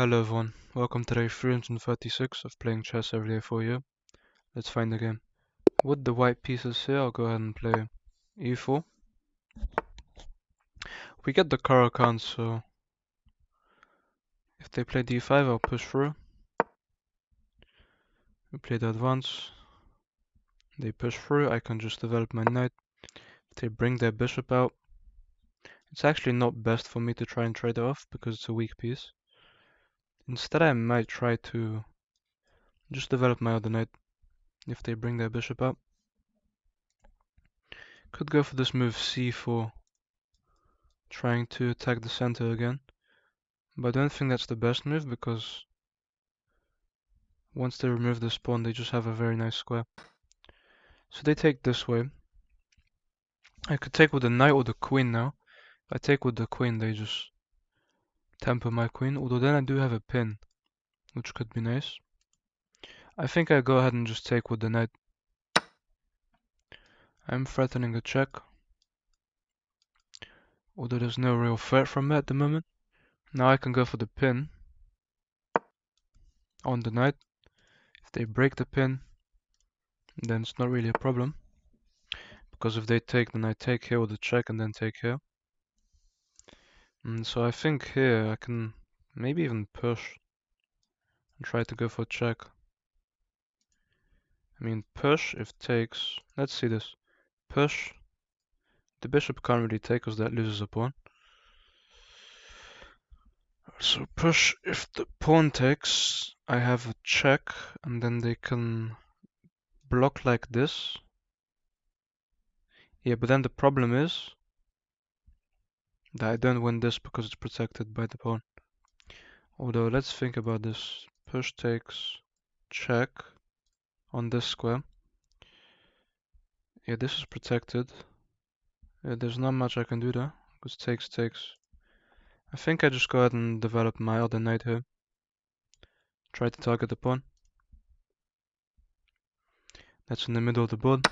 Hello everyone, welcome to day 336 of playing chess every day for you. Let's find the game. With the white pieces here, I'll go ahead and play e4. We get the Caro-Kann, so if they play d5, I'll push through. We play the advance. They push through, I can just develop my knight. If they bring their bishop out, it's actually not best for me to try and trade it off because it's a weak piece. Instead, I might try to just develop my other knight if they bring their bishop out. Could go for this move c4, trying to attack the center again. But I don't think that's the best move because once they remove this pawn, they just have a very nice square. So they take this way. I could take with the knight or the queen now. If I take with the queen, they just temper my queen. Although then I do have a pin, which could be nice. I think I go ahead and just take with the knight. I'm threatening a check. Although there's no real threat from it at the moment. Now I can go for the pin on the knight. If they break the pin, then it's not really a problem. Because if they take, then I take here with the check and then take here. And so I think here I can maybe even push and try to go for check. I mean, push if takes. Let's see this. Push. The bishop can't really take because that loses a pawn. So push if the pawn takes. I have a check and then they can block like this. Yeah, but then the problem is that I don't win this because it's protected by the pawn. Although, let's think about this. Push takes, check on this square. Yeah, this is protected. There's not much I can do there, because takes. I think I just go ahead and develop my other knight here. Try to target the pawn. That's in the middle of the board.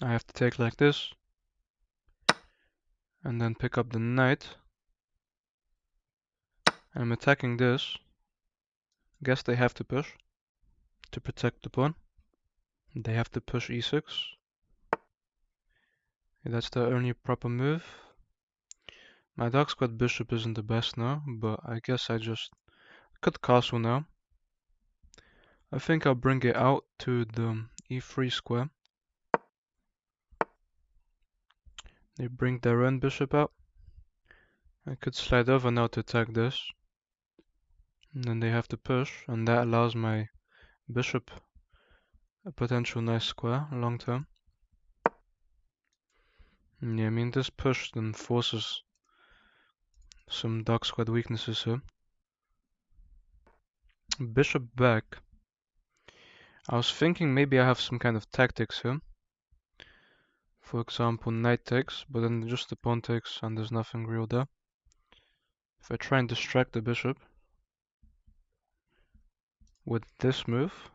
I have to take like this. And then pick up the knight. I'm attacking this. Guess they have to push to protect the pawn. They have to push e6. That's the only proper move. My dark squared bishop isn't the best now, but I guess I just could castle now. I think I'll bring it out to the e3 square. They bring their own bishop out. I could slide over now to attack this. And then they have to push, and that allows my bishop a potential nice square long term. Yeah, I mean this push then forces some dark squared weaknesses here. Bishop back. I was thinking maybe I have some kind of tactics here. For example, knight takes, but then just the pawn takes and there's nothing real there. If I try and distract the bishop with this move.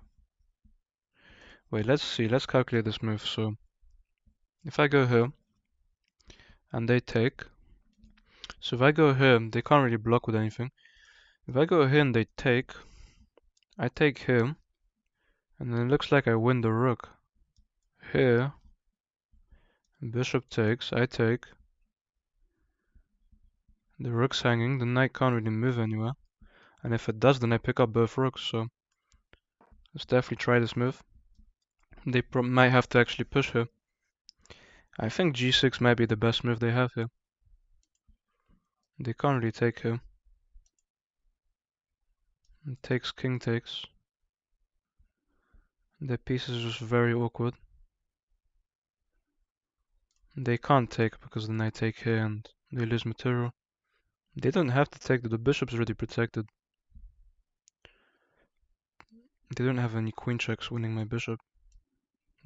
Wait, let's see, let's calculate this move. So if I go here and they take, so if I go here, they can't really block with anything. If I go here and they take, I take here, and then it looks like I win the rook. Here, bishop takes, I take. The rook's hanging, the knight can't really move anywhere. And if it does, then I pick up both rooks, so let's definitely try this move. They might have to actually push here. I think g6 might be the best move they have here. They can't really take here. It takes, king takes. The piece is just very awkward. They can't take because then I take here and they lose material. They don't have to take, the bishop's already protected. They don't have any queen checks winning my bishop.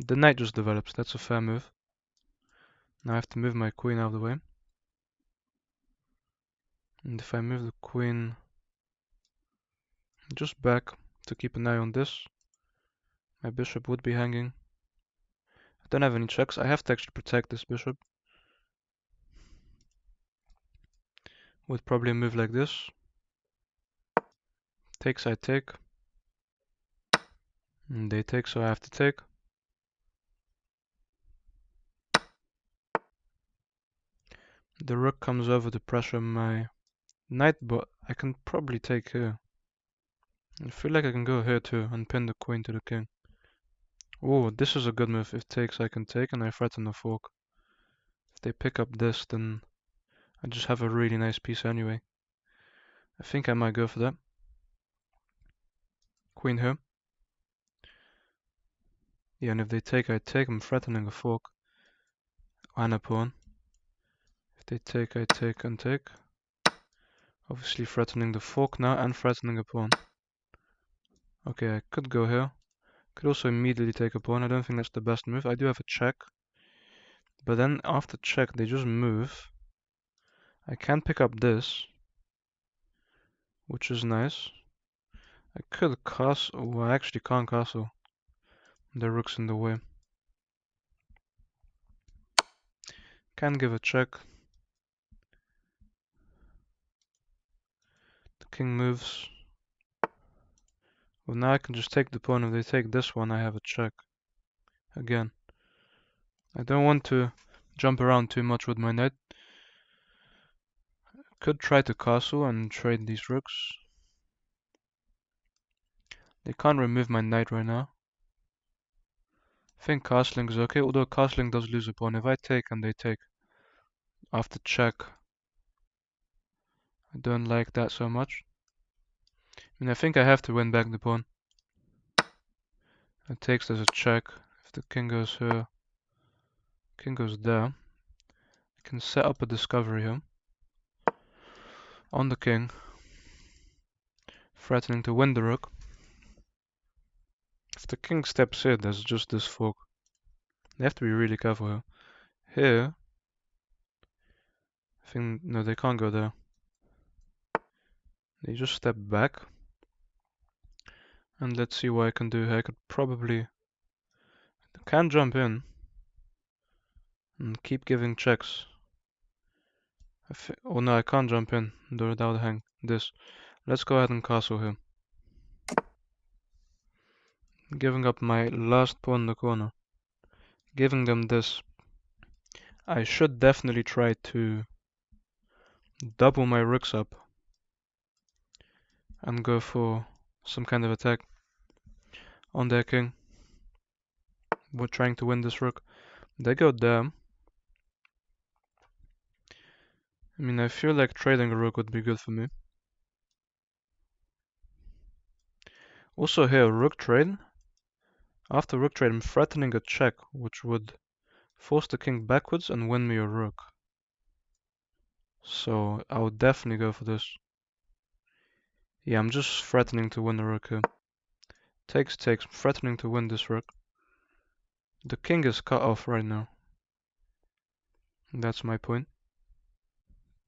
The knight just develops, that's a fair move. Now I have to move my queen out of the way. And if I move the queen just back to keep an eye on this, my bishop would be hanging. I don't have any checks, I have to actually protect this bishop. With probably a move like this. Takes, I take. And they take, so I have to take. The rook comes over to pressure my knight, but I can probably take here. I feel like I can go here too and pin the queen to the king. Oh, this is a good move. If takes, I can take and I threaten the fork. If they pick up this, then I just have a really nice piece anyway. I think I might go for that. Queen here. Yeah, and if they take, I take. I'm threatening a fork and a pawn. If they take, I take and take. Obviously threatening the fork now and threatening a pawn. Okay, I could go here. Could also immediately take a pawn. I don't think that's the best move. I do have a check. But then after check, they just move. I can pick up this, which is nice. I could castle. Well, I actually can't castle. The rook's in the way. Can give a check. The king moves. Well, now I can just take the pawn. If they take this one, I have a check. Again. I don't want to jump around too much with my knight. Could try to castle and trade these rooks. They can't remove my knight right now. I think castling is okay, although castling does lose a pawn. If I take and they take after check, I don't like that so much. I mean, I think I have to win back the pawn. It takes as a check. If the king goes here, king goes there. I can set up a discovery here on the king, threatening to win the rook. If the king steps here, there's just this fork. They have to be really careful here. Here, I think, no, they can't go there. They just step back. And let's see what I can do here. I could probably, can jump in and keep giving checks. Oh no, I can't jump in without hang this. Let's go ahead and castle here. Giving up my last pawn in the corner. Giving them this. I should definitely try to double my rooks up and go for some kind of attack on their king. We're trying to win this rook. They go there. I mean, I feel like trading a rook would be good for me. Also here, rook trade. After rook trade, I'm threatening a check, which would force the king backwards and win me a rook. So I would definitely go for this. Yeah, I'm just threatening to win the rook here. Takes, takes. I'm threatening to win this rook. The king is cut off right now. That's my point.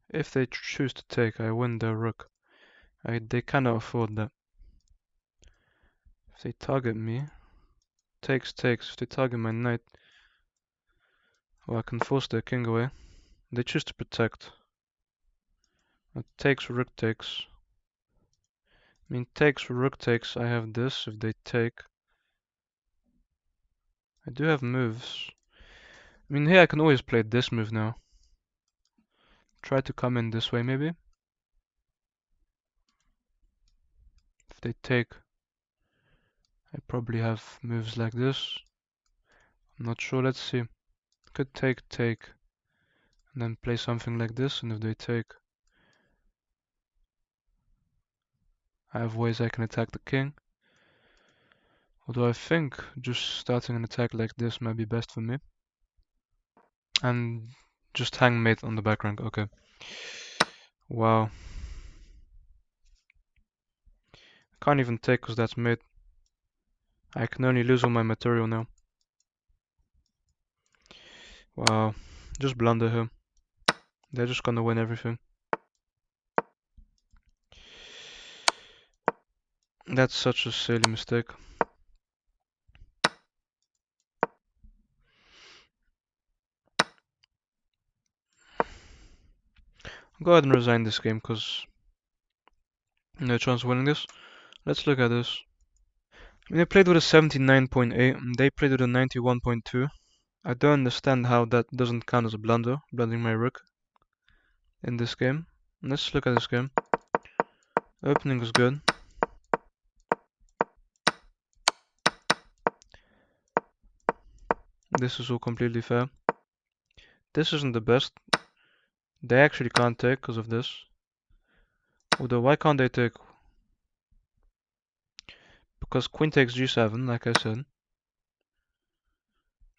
If they choose to take, I win their rook. They cannot afford that. If they target me, takes, takes. If they target my knight, well, I can force their king away. They choose to protect. Takes, rook takes. I mean, takes, rook takes. I have this. If they take, I do have moves. I mean, here I can always play this move now. Try to come in this way, maybe. If they take, I probably have moves like this. I'm not sure. Let's see. Could take, take, and then play something like this. And if they take, I have ways I can attack the king. Although I think just starting an attack like this might be best for me. And just hang mate on the back rank. Okay. Wow. Can't even take because that's mate. I can only lose all my material now. Wow. Just blunder here. They're just gonna win everything. That's such a silly mistake. Go ahead and resign this game because no chance of winning this. Let's look at this. They played with a 79.8 and they played with a 91.2. I don't understand how that doesn't count as a blunder, blundering my rook in this game. Let's look at this game. Opening is good. This is all completely fair. This isn't the best. They actually can't take because of this. Although, why can't they take? Because queen takes g7, like I said.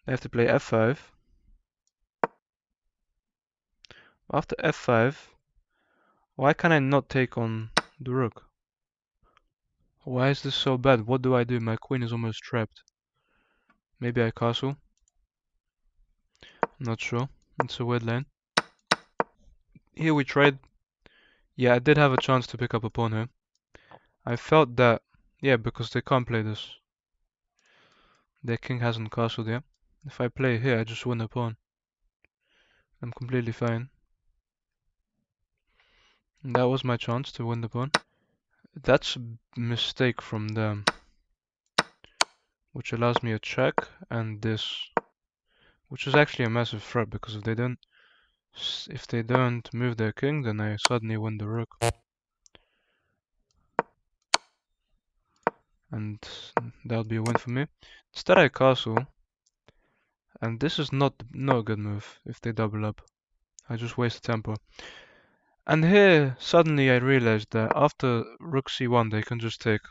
They have to play f5. After f5, why can I not take on the rook? Why is this so bad? What do I do? My queen is almost trapped. Maybe I castle. I'm not sure. It's a weird lane. Here we tried. Yeah, I did have a chance to pick up a pawn here. I felt that, yeah, because they can't play this. Their king hasn't castled yet. If I play here, I just win the pawn. I'm completely fine. And that was my chance to win the pawn. That's a mistake from them. Which allows me a check and this. Which is actually a massive threat because if they don't move their king, then I suddenly win the rook. And that would be a win for me. Instead I castle. And this is not a good move if they double up. I just waste tempo. And here, suddenly I realized that after rook c1 they can just take.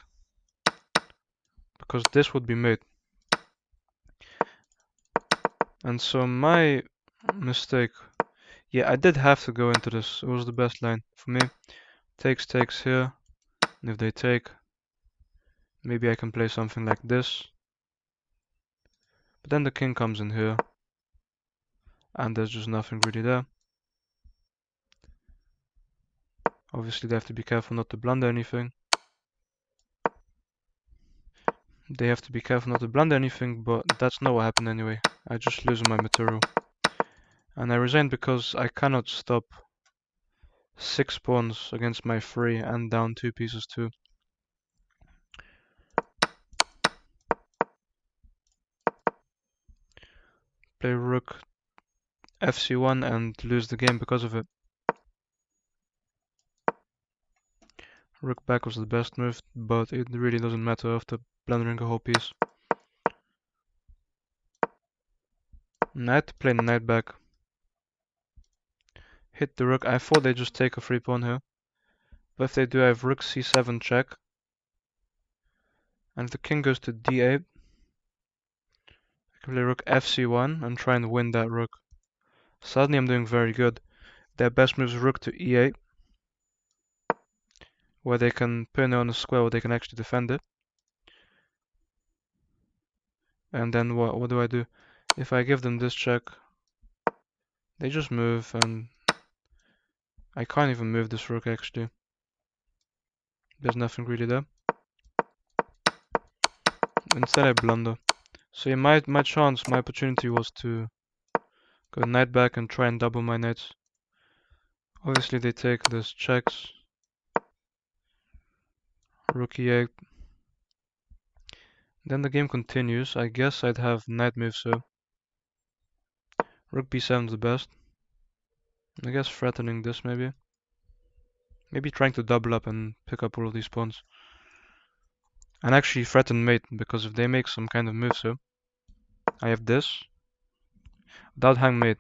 Because this would be mate. And so my mistake... Yeah, I did have to go into this. It was the best line for me. Takes here. And if they take, maybe I can play something like this. But then the king comes in here. And there's just nothing really there. Obviously they have to be careful not to blunder anything. They have to be careful not to blunder anything, but that's not what happened anyway. I just lose my material. And I resigned because I cannot stop 6 pawns against my 3 and down 2 pieces too. Play rook fc1 and lose the game because of it. Rook back was the best move, but it really doesn't matter after blundering a whole piece. And I had to play knight back. Hit the rook. I thought they just take a free pawn here. But if they do, I have rook c7 check. And if the king goes to d8, I can play rook fc1 and try and win that rook. Suddenly I'm doing very good. Their best move is rook to e8, where they can pin on a square where they can actually defend it. And then what do I do? If I give them this check, they just move, and I can't even move this rook actually. There's nothing really there. Instead I blunder. So yeah, my opportunity was to go knight back and try and double my knights. Obviously they take this checks. Rook e8. Then the game continues. I guess I'd have knight moves here. Rook b7 is the best. I guess threatening this maybe. Maybe trying to double up and pick up all of these pawns. And actually threaten mate, because if they make some kind of move here, I have this. Without hang mate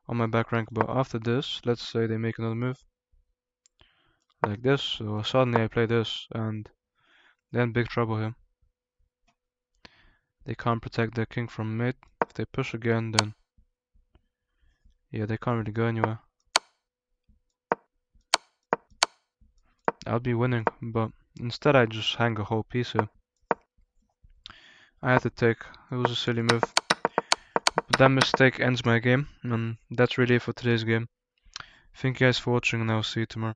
on my back rank, but after this, let's say they make another move. Like this, so suddenly I play this, and then big trouble here. They can't protect their king from mate. If they push again, then yeah, they can't really go anywhere. I'll be winning, but instead I just hang a whole piece here. I had to take. It was a silly move. But that mistake ends my game, and that's really it for today's game. Thank you guys for watching, and I'll see you tomorrow.